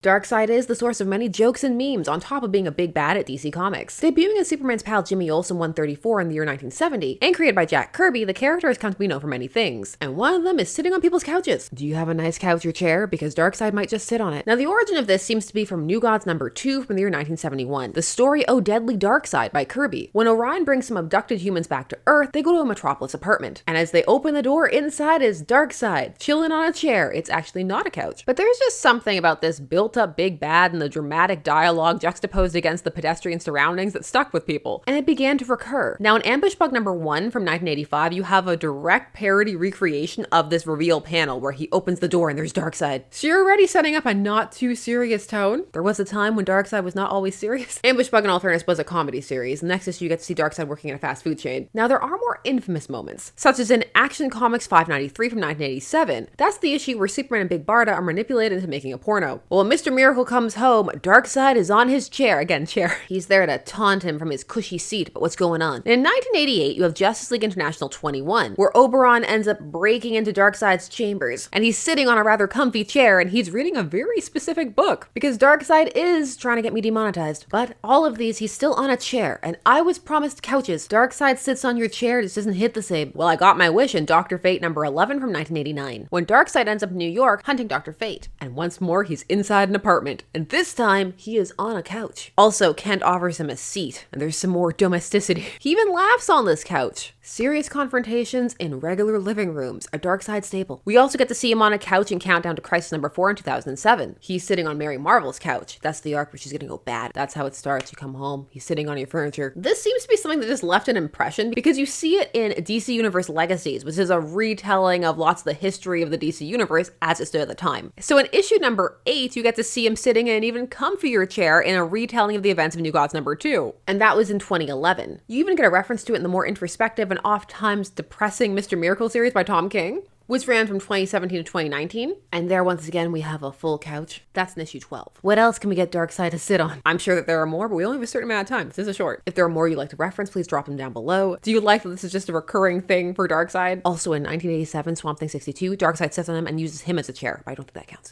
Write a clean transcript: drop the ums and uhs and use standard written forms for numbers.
Darkseid is the source of many jokes and memes on top of being a big bad at DC Comics. Debuting as Superman's pal Jimmy Olsen 134 in the year 1970, and created by Jack Kirby, the character has come to be known for many things. And one of them is sitting on people's couches. Do you have a nice couch or chair? Because Darkseid might just sit on it. Now the origin of this seems to be from New Gods number 2 from the year 1971, the story Oh Deadly Darkseid by Kirby. When Orion brings some abducted humans back to Earth, they go to a Metropolis apartment. And as they open the door, inside is Darkseid, chilling on a chair. It's actually not a couch. But there's just something about this built-up big bad and the dramatic dialogue juxtaposed against the pedestrian surroundings that stuck with people, and it began to recur. Now in Ambush Bug number 1 from 1985, you have a direct parody recreation of this reveal panel where he opens the door and there's Darkseid. So you're already setting up a not too serious tone. There was a time when Darkseid was not always serious. Ambush Bug, in all fairness, was a comedy series. Next issue, you get to see Darkseid working in a fast food chain. Now there are more infamous moments, such as in Action Comics 593 from 1987. That's the issue where Superman and Big Barda are manipulated into making a porno. Well, when Mr. Miracle comes home, Darkseid is on his chair. Again, chair. He's there to taunt him from his cushy seat, but what's going on? In 1988, you have Justice League International 21, where Oberon ends up breaking into Darkseid's chambers, and he's sitting on a rather comfy chair, and he's reading a very specific book, because Darkseid is trying to get me demonetized. But all of these, he's still on a chair, and I was promised couches. Darkseid sits on your chair, just doesn't hit the same. Well, I got my wish in Dr. Fate number 11 from 1989, when Darkseid ends up in New York hunting Dr. Fate, and once more, he's inside an apartment. And this time, he is on a couch. Also, Kent offers him a seat, and there's some more domesticity. He even laughs on this couch. Serious confrontations in regular living rooms, a Darkseid staple. We also get to see him on a couch in Countdown to Crisis number 4 in 2007. He's sitting on Mary Marvel's couch. That's the arc where she's gonna go bad. That's how it starts. You come home, he's sitting on your furniture. This seems to be something that just left an impression because you see it in DC Universe Legacies, which is a retelling of lots of the history of the DC Universe as it stood at the time. So in issue number 8, you get to see him sitting in an even comfier chair in a retelling of the events of New Gods number 2. And that was in 2011. You even get a reference to it in the more introspective and oft-times depressing Mr. Miracle series by Tom King, which ran from 2017 to 2019. And there, once again, we have a full couch. That's in issue 12. What else can we get Darkseid to sit on? I'm sure that there are more, but we only have a certain amount of time. This is a short. If there are more you'd like to reference, please drop them down below. Do you like that this is just a recurring thing for Darkseid? Also in 1987, Swamp Thing 62, Darkseid sits on him and uses him as a chair, but I don't think that counts.